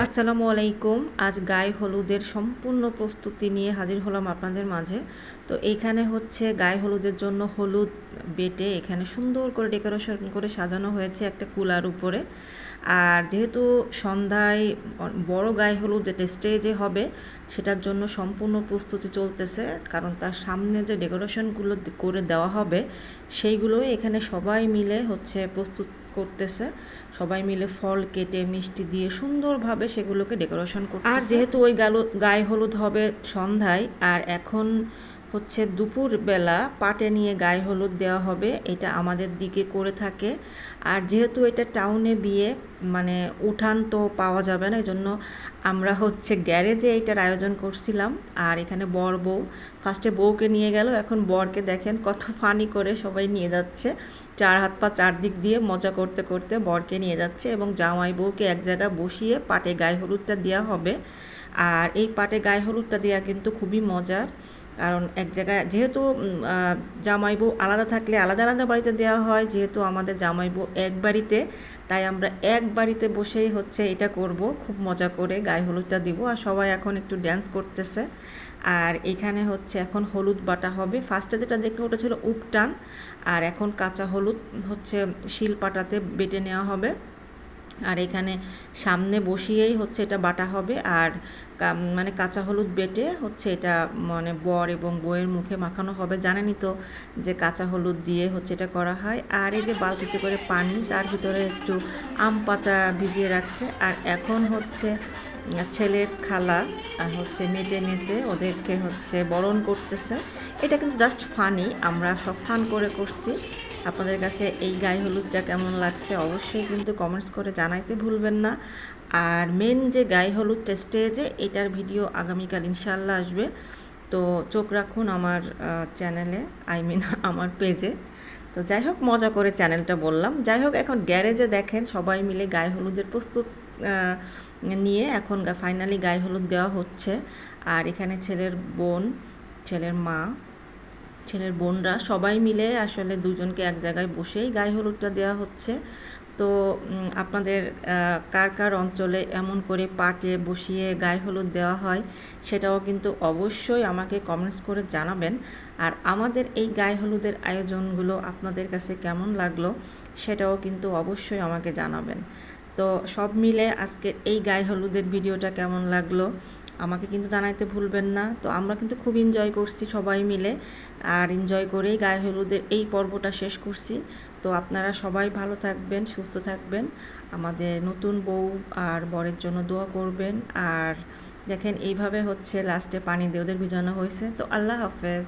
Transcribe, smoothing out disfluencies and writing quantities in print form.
আসসালামু আলাইকুম। আজ গায়ে হলুদের সম্পূর্ণ প্রস্তুতি নিয়ে হাজির হলাম আপনাদের মাঝে। তো এইখানে হচ্ছে গায়ে হলুদের জন্য হলুদ বেটে এখানে সুন্দর করে ডেকোরেশন করে সাজানো হয়েছে একটা কুলার উপরে। আর যেহেতু সন্ধ্যায় বড় গায়ে হলুদ যেটা স্টেজে হবে সেটার জন্য সম্পূর্ণ প্রস্তুতি চলতেছে, কারণ তার সামনে যে ডেকোরেশনগুলো করে দেওয়া হবে সেইগুলোই এখানে সবাই মিলে হচ্ছে প্রস্তুত করতেছে। সবাই মিলে ফল কেটে মিষ্টি দিয়ে সুন্দরভাবে সেগুলোকে ডেকোরেশন করতেছে। আর যেহেতু ওই গায়ে হলুদ হবে সন্ধ্যায়, আর এখন হচ্ছে দুপুর বেলা পাটে নিয়ে গায়ে হলুদ দেওয়া হবে, এটা আমাদের দিকে করে থাকে। আর যেহেতু এটা টাউনে বিয়ে, মানে উঠান তো পাওয়া যাবে না, এই জন্য আমরা হচ্ছে গ্যারেজে এটার আয়োজন করছিলাম। আর এখানে বর বউ ফার্স্টে বউকে নিয়ে গেল, এখন বরকে দেখেন কত ফানি করে সবাই নিয়ে যাচ্ছে, চার হাত পা চারদিক দিয়ে মজা করতে করতে বরকে নিয়ে যাচ্ছে। এবং জামাই বউকে এক জায়গায় বসিয়ে পাটে গায়ে হলুদটা দেওয়া হবে। আর এই পাটে গায়ে হলুদটা দেওয়া কিন্তু খুবই মজার, কারণ এক জায়গায় যেহেতু জামাই বউ আলাদা থাকলে আলাদা আলাদা বাড়িতে দেওয়া হয়, যেহেতু আমাদের জামাই বউ এক বাড়িতে, তাই আমরা এক বাড়িতে বসেই হচ্ছে এটা করব, খুব মজা করে গায়ে হলুদটা দিব। আর সবাই এখন একটু ড্যান্স করতেছে। আর এখানে হচ্ছে এখন হলুদ বাটা হবে। ফার্স্টে যেটা দেখলো ওটা ছিল উপটান, আর এখন কাঁচা হলুদ হচ্ছে শিল পাটাতে বেটে নেওয়া হবে। আর এখানে সামনে বসিয়েই হচ্ছে এটা বাটা হবে। আর মানে কাঁচা হলুদ বেটে হচ্ছে এটা মানে বর এবং বউয়ের মুখে মাখানো হবে। জানেনই তো যে কাঁচা হলুদ দিয়ে হচ্ছে এটা করা হয়। আর এই যে বালতিতে করে পানি, তার ভিতরে একটু আম পাতা ভিজিয়ে রাখছে। আর এখন হচ্ছে ছেলের খালা হচ্ছে নেচে নেচে ওদেরকে হচ্ছে বরণ করতেছে। এটা কিন্তু জাস্ট ফানি, আমরা সব ফান করে করছি। আপনাদের কাছে এই গায়ে হলুদটা কেমন লাগছে অবশ্যই কিন্তু কমেন্টস করে জানাইতে ভুলবেন না। আর মেন যে গায়ে হলুদটা স্টেজে, এটার ভিডিও আগামীকাল ইনশাল্লাহ আসবে। তো চোখ রাখুন আমার চ্যানেলে, আমার পেজে। তো যাই হোক, মজা করে চ্যানেলটা বললাম। যাই হোক, এখন গ্যারেজে দেখেন সবাই মিলে গায়ে হলুদের প্রস্তুত নিয়ে এখন ফাইনালি গায়ে হলুদ দেওয়া হচ্ছে। আর এখানে ছেলের বোন, ছেলের মা, ছেলের বোনরা সবাই মিলে আসলে দুজনকে এক জায়গায় বসেই গায়ে হলুদটা দেওয়া হচ্ছে। তো আপনাদের কার কার অঞ্চলে এমন করে পাটে বসিয়ে গায়ে হলুদ দেওয়া হয় সেটাও কিন্তু অবশ্যই আমাকে কমেন্টস করে জানাবেন। আর আমাদের এই গায়ে হলুদের আয়োজনগুলো আপনাদের কাছে কেমন লাগলো সেটাও কিন্তু অবশ্যই আমাকে জানাবেন। তো সব মিলে আজকের এই গায়ে হলুদের ভিডিওটা কেমন লাগলো আমাকে কিন্তু জানাইতে ভুলবেন না। তো আমরা কিন্তু খুব এনজয় করছি সবাই মিলে, আর এনজয় করেই গায়ে হলুদের এই পর্বটা শেষ করছি। তো আপনারা সবাই ভালো থাকবেন, সুস্থ থাকবেন, আমাদের নতুন বউ আর বরের জন্য দোয়া করবেন। আর দেখেন এইভাবে হচ্ছে লাস্টে পানি দিয়ে ওদের ভিজানো হয়েছে। তো আল্লাহ হাফেজ।